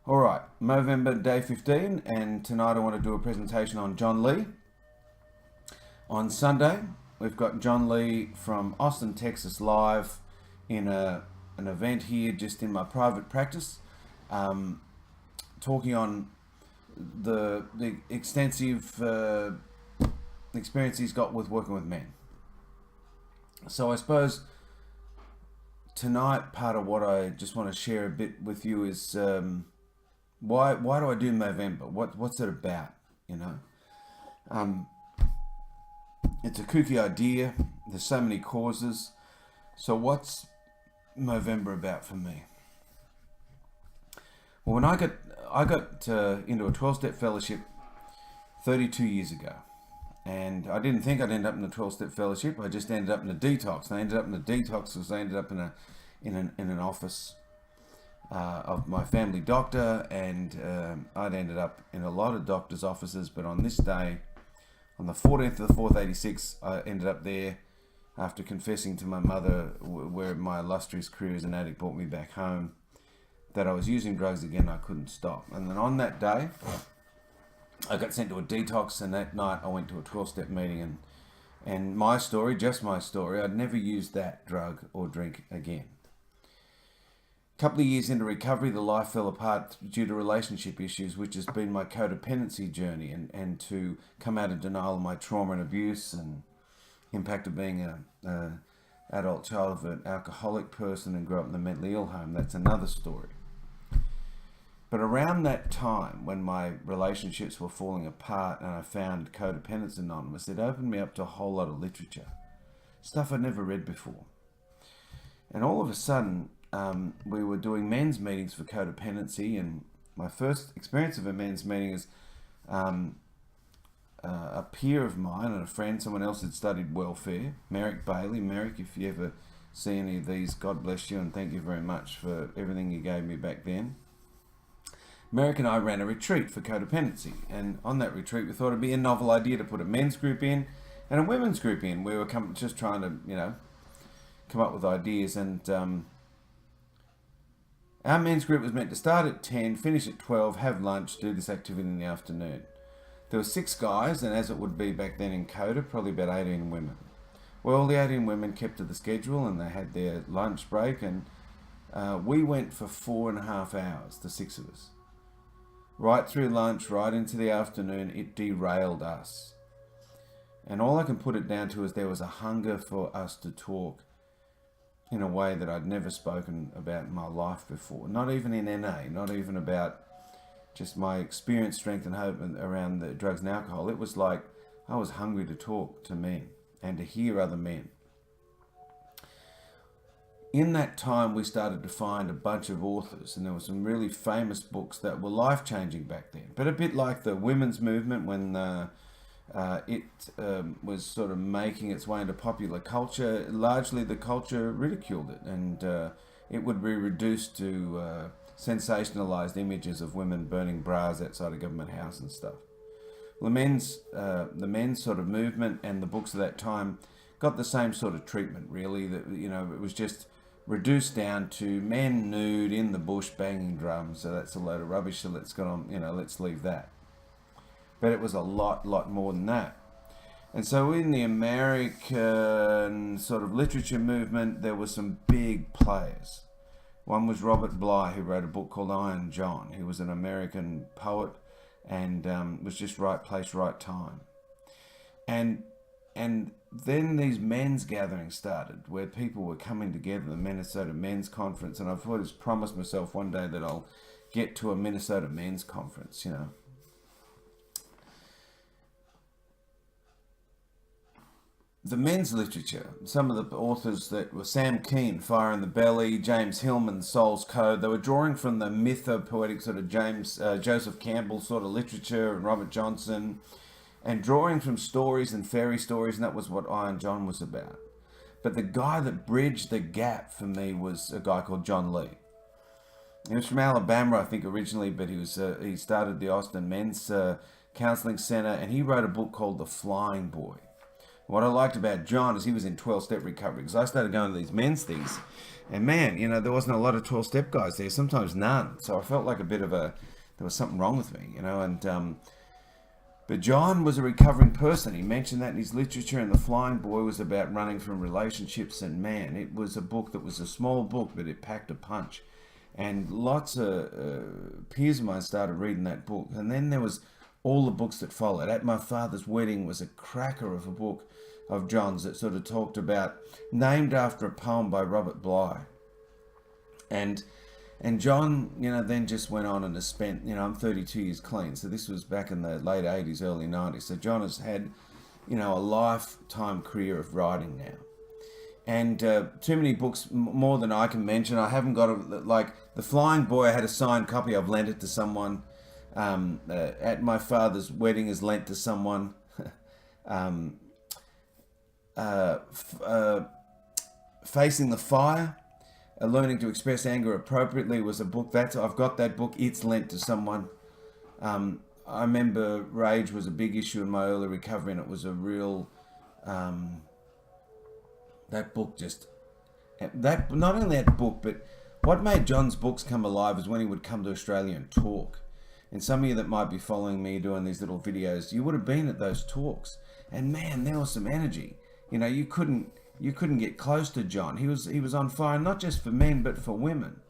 All right, Movember day 15, and tonight I want to do a presentation on John Lee. On Sunday, we've got John Lee from Austin, Texas, live in an event here just in my private practice, talking on the extensive experience he's got with working with men. So I suppose tonight, part of what I just want to share a bit with you is why do I do Movember? What's it about? You know, um, it's a kooky idea. There's so many causes. So what's Movember about for me? Well, when I got into a 12-step fellowship 32 years ago, and I didn't think I'd end up in a 12-step fellowship. I just ended up in a detox. I ended up in a detox because I ended up in an office of my family doctor, and I'd ended up in a lot of doctors' offices. But on this day, on the 14th of the 4th, 86, I ended up there after confessing to my mother, where my illustrious career as an addict brought me back home, that I was using drugs again. I couldn't stop. And then on that day, I got sent to a detox, and that night I went to a 12-step meeting, and my story, just my story, I'd never used that drug or drink again. A couple of years into recovery, the life fell apart due to relationship issues, which has been my codependency journey, and to come out of denial of my trauma and abuse and impact of being a adult child of an alcoholic person and grow up in the mentally ill home. That's another story. But around that time, when my relationships were falling apart and I found Codependence Anonymous, it opened me up to a whole lot of literature, stuff I'd never read before. And all of a sudden, we were doing men's meetings for codependency, and my first experience of a men's meeting is a peer of mine and a friend, someone else had studied welfare, Merrick Bailey. Merrick, if you ever see any of these, God bless you and thank you very much for everything you gave me back then. Merrick and I ran a retreat for codependency, and on that retreat we thought it'd be a novel idea to put a men's group in and a women's group in. We were just trying to, come up with ideas, and our men's group was meant to start at 10, finish at 12, have lunch, do this activity in the afternoon. There were 6 guys, and as it would be back then in Coda, probably about 18 women. Well, the 18 women kept to the schedule, and they had their lunch break, and we went for 4.5 hours, the 6 of us. Right through lunch, right into the afternoon, it derailed us. And all I can put it down to is there was a hunger for us to talk in a way that I'd never spoken about in my life before. Not even in NA, not even about just my experience, strength and hope around the drugs and alcohol. It was like I was hungry to talk to men and to hear other men. In that time, we started to find a bunch of authors, and there were some really famous books that were life-changing back then. But a bit like the women's movement, when it was sort of making its way into popular culture, largely the culture ridiculed it, and it would be reduced to sensationalized images of women burning bras outside a government house and stuff. Well, the men's sort of movement and the books of that time got the same sort of treatment, really. That, it was just reduced down to men nude in the bush banging drums. So that's a load of rubbish. So let's go on, let's leave that. But it was a lot more than that. And so in the American sort of literature movement, there were some big players. One was Robert Bly, who wrote a book called Iron John. He was an American poet, and was just right place, right time. And then these men's gatherings started, where people were coming together, the Minnesota Men's Conference, and I've always promised myself one day that I'll get to a Minnesota Men's Conference, The men's literature, some of the authors that were Sam Keane, Fire in the Belly, James Hillman, Soul's Code, they were drawing from the mytho-poetic sort of Joseph Campbell sort of literature, and Robert Johnson, and drawing from stories and fairy stories, and that was what Iron John was about. But the guy that bridged the gap for me was a guy called John Lee. He was from Alabama, I think, originally, but he started the Austin Men's Counseling Center, and he wrote a book called The Flying Boy. What I liked about John is he was in 12-step recovery, because I started going to these men's things, and man, there wasn't a lot of 12-step guys there, sometimes none. So I felt like there was something wrong with me, but John was a recovering person. He mentioned that in his literature, and The Flying Boy was about running from relationships, and man, it was a book that was a small book, but it packed a punch. And lots of peers of mine started reading that book. And then there was all the books that followed. At My Father's Wedding was a cracker of a book of John's that sort of talked about, named after a poem by Robert Bly. And John, then just went on and has spent, I'm 32 years clean. So this was back in the late 80s, early 90s. So John has had, a lifetime career of writing now. And too many books, more than I can mention. I haven't got like The Flying Boy. I had a signed copy. I've lent it to someone. At My Father's Wedding is lent to someone. Facing the Fire, Learning to Express Anger Appropriately was a book. I've got that book. It's lent to someone. I remember rage was a big issue in my early recovery, and it was a real. That book not only that book, but what made John's books come alive is when he would come to Australia and talk. And some of you that might be following me doing these little videos, you would have been at those talks. And man, there was some energy. You couldn't get close to John. He was on fire, not just for men, but for women.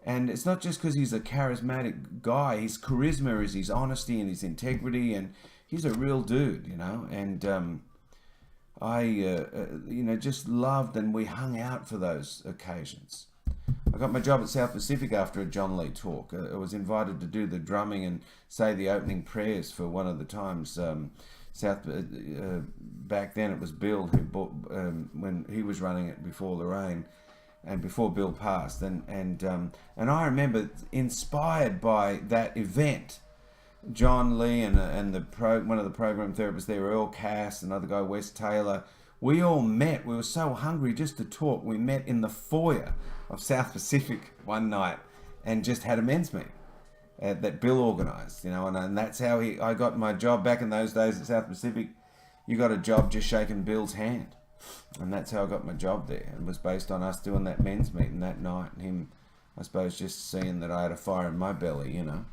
And it's not just because he's a charismatic guy. His charisma is his honesty and his integrity, and he's a real dude, And I just loved, and we hung out for those occasions. I got my job at South Pacific after a John Lee talk. I was invited to do the drumming and say the opening prayers for one of the times. Back then it was Bill who bought, when he was running it before Lorraine and before Bill passed. And I remember, inspired by that event, John Lee and one of the program therapists there, Earl Cass, another guy, Wes Taylor, we all met. We were so hungry just to talk. We met in the foyer of South Pacific one night and just had a men's meeting that Bill organised, and that's how I got my job back in those days at South Pacific. You got a job just shaking Bill's hand, and that's how I got my job there. It was based on us doing that men's meeting that night, and him, I suppose, just seeing that I had a fire in my belly, I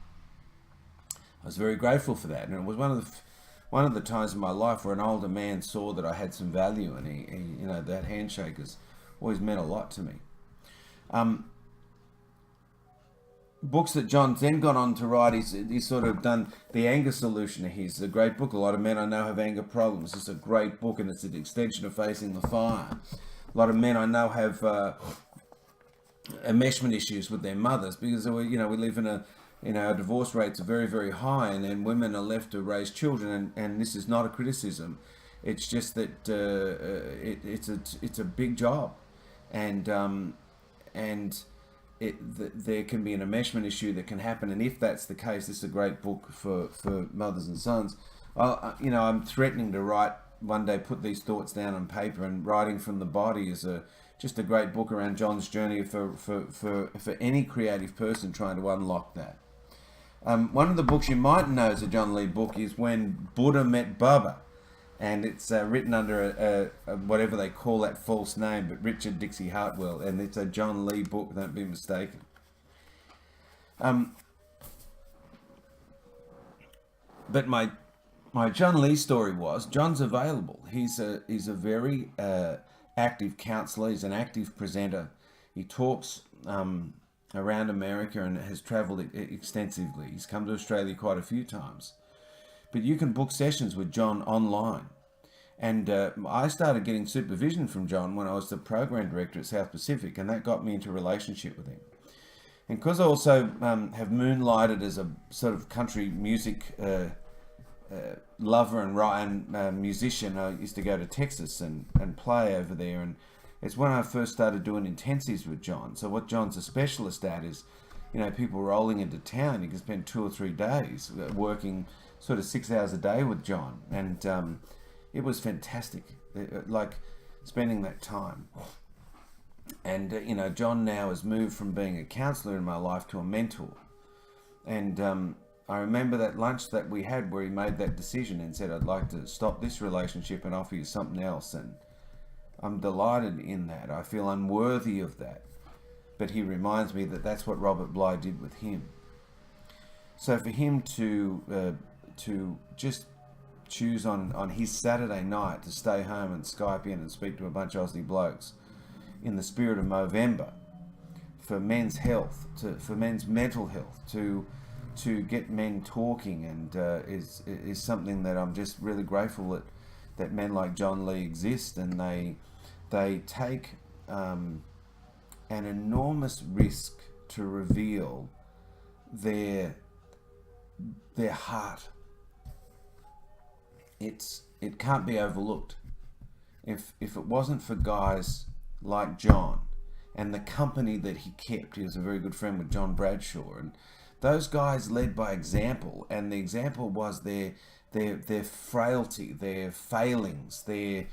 was very grateful for that, and it was one of the times in my life where an older man saw that I had some value, and he that handshake has always meant a lot to me. Books that John's then gone on to write, he's sort of done The Anger Solution. He's a great book. A lot of men I know have anger problems. It's a great book, and it's an extension of Facing the Fire. A lot of men I know have enmeshment issues with their mothers, because we live in our divorce rates are very, very high, and then women are left to raise children, and this is not a criticism. It's just that it's a big job, and there can be an enmeshment issue that can happen, and if that's the case, this is a great book for mothers and sons. I'm threatening to write one day, put these thoughts down on paper, and Writing from the Body is just a great book around John's journey for any creative person trying to unlock that. One of the books you might know is a John Lee book is When Buddha Met Bubba, and it's written under a whatever they call that false name, but Richard Dixie Hartwell, and it's a John Lee book, don't be mistaken. But my John Lee story was, John's available. He's a very active counsellor. He's an active presenter. He talks around America and has travelled extensively. He's come to Australia quite a few times. But you can book sessions with John online. And I started getting supervision from John when I was the program director at South Pacific, and that got me into a relationship with him. And because I also have moonlighted as a sort of country music lover and musician, I used to go to Texas and play over there, and it's when I first started doing intensives with John. So what John's a specialist at is, people rolling into town. You can spend 2 or 3 days working sort of 6 hours a day with John, and it was fantastic, like spending that time. And John now has moved from being a counsellor in my life to a mentor, and I remember that lunch that we had where he made that decision and said, I'd like to stop this relationship and offer you something else. And I'm delighted in that. I feel unworthy of that. But he reminds me that that's what Robert Bly did with him. So for him to just choose on his Saturday night to stay home and Skype in and speak to a bunch of Aussie blokes in the spirit of Movember for men's health, for men's mental health, to get men talking, and is something that I'm just really grateful that men like John Lee exist, and they take an enormous risk to reveal their heart. It can't be overlooked. If it wasn't for guys like John and the company that he kept, he was a very good friend with John Bradshaw, and those guys led by example, and the example was their frailty, their failings, their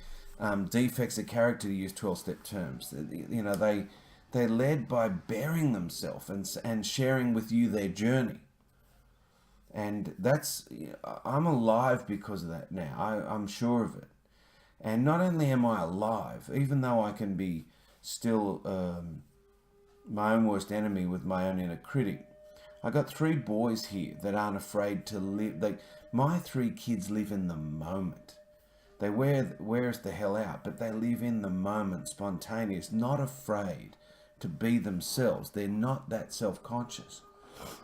defects of character, to use 12-step terms. You know, they led by bearing themselves and sharing with you their journey. And I'm alive because of that now. I'm sure of it. And not only am I alive, even though I can be still my own worst enemy with my own inner critic, I got 3 boys here that aren't afraid to live. My 3 kids live in the moment. They wear us the hell out, but they live in the moment, spontaneous, not afraid to be themselves. They're not that self-conscious.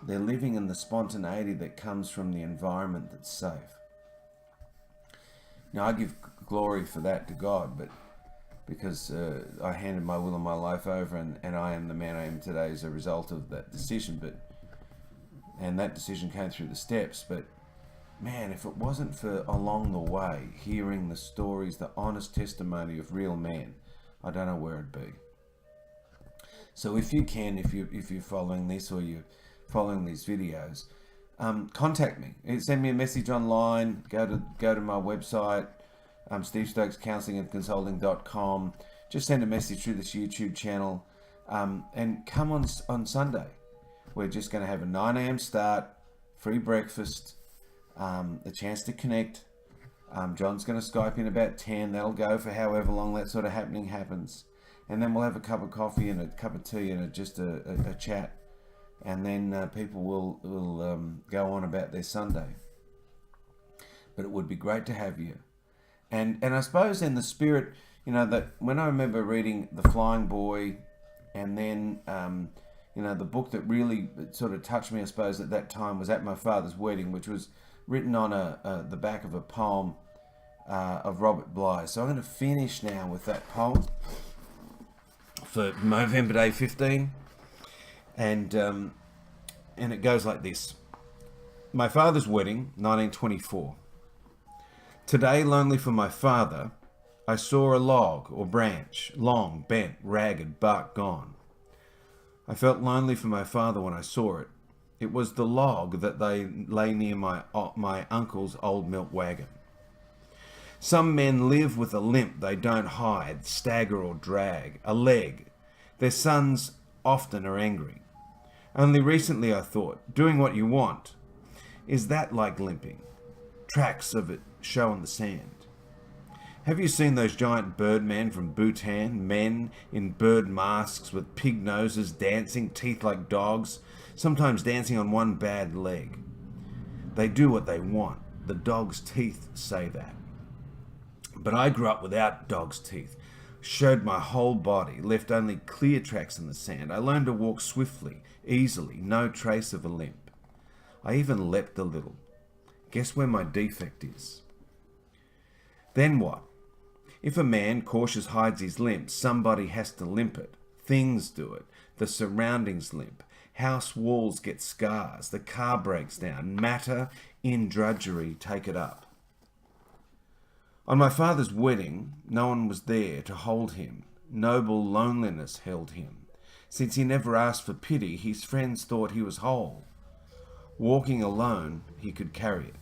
They're living in the spontaneity that comes from the environment that's safe. Now, I give glory for that to God, but because I handed my will and my life over, and I am the man I am today as a result of that decision. And that decision came through the steps. But man, if it wasn't for along the way hearing the stories, the honest testimony of real men, I don't know where it'd be. So if you can, if you're following this or you're following these videos, contact me. Send me a message online. Go to my website, stevestokescounselingandconsulting.com. Just send a message through this YouTube channel, and come on Sunday. We're just going to have a 9 a.m. start, free breakfast, a chance to connect. John's going to Skype in about 10. That'll go for however long that sort of happening happens. And then we'll have a cup of coffee and a cup of tea and just a chat. And then people will go on about their Sunday. But it would be great to have you. And I suppose in the spirit, that when I remember reading The Flying Boy, and then, the book that really sort of touched me, I suppose, at that time was At My Father's Wedding, which was written on the back of a poem of Robert Bly. So I'm going to finish now with that poem for Movember Day 15. And it goes like this. My father's wedding, 1924. Today, lonely for my father, I saw a log or branch, long, bent, ragged, bark gone. I felt lonely for my father when I saw it. It was the log that lay near my uncle's old milk wagon. Some men live with a limp they don't hide, stagger or drag, a leg. Their sons often are angry. Only recently I thought, doing what you want, is that like limping? Tracks of it show in the sand. Have you seen those giant birdmen from Bhutan, men in bird masks with pig noses, dancing, teeth like dogs, sometimes dancing on one bad leg? They do what they want. The dog's teeth say that. But I grew up without dog's teeth, showed my whole body, left only clear tracks in the sand. I learned to walk swiftly, easily, no trace of a limp. I even leapt a little. Guess where my defect is? Then what? If a man cautious hides his limp, somebody has to limp it. Things do it. The surroundings limp. House walls get scars. The car breaks down. Matter in drudgery take it up. On my father's wedding, no one was there to hold him. Noble loneliness held him. Since he never asked for pity, his friends thought he was whole. Walking alone, he could carry it.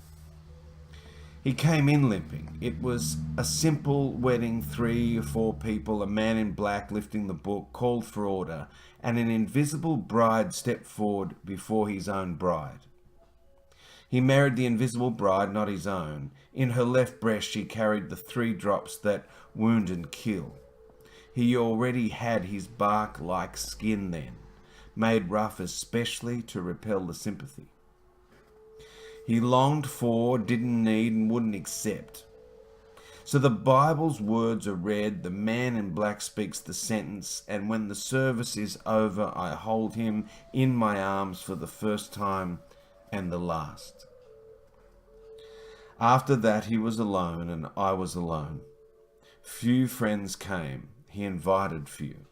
He came in limping. It was a simple wedding, 3 or 4 people, a man in black lifting the book, called for order, and an invisible bride stepped forward before his own bride. He married the invisible bride, not his own. In her left breast she carried the 3 drops that wound and kill. He already had his bark-like skin then, made rough especially to repel the sympathy. He longed for, didn't need, and wouldn't accept. So the Bible's words are read, the man in black speaks the sentence, and when the service is over, I hold him in my arms for the first time and the last. After that he was alone and I was alone. Few friends came, he invited few.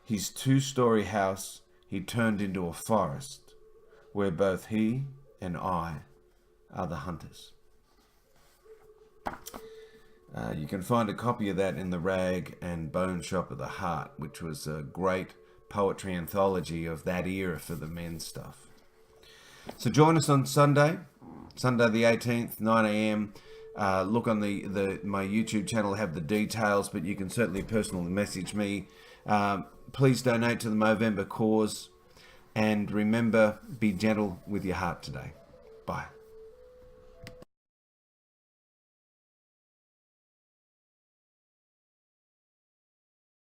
His 2-story house he turned into a forest, where both he and I are the hunters. You can find a copy of that in the Rag and Bone Shop of the Heart, which was a great poetry anthology of that era for the men's stuff. So join us on Sunday the 18th, 9 a.m. Look on my YouTube channel, have the details, but you can certainly personally message me. Please donate to the Movember cause, and remember, be gentle with your heart today. Bye.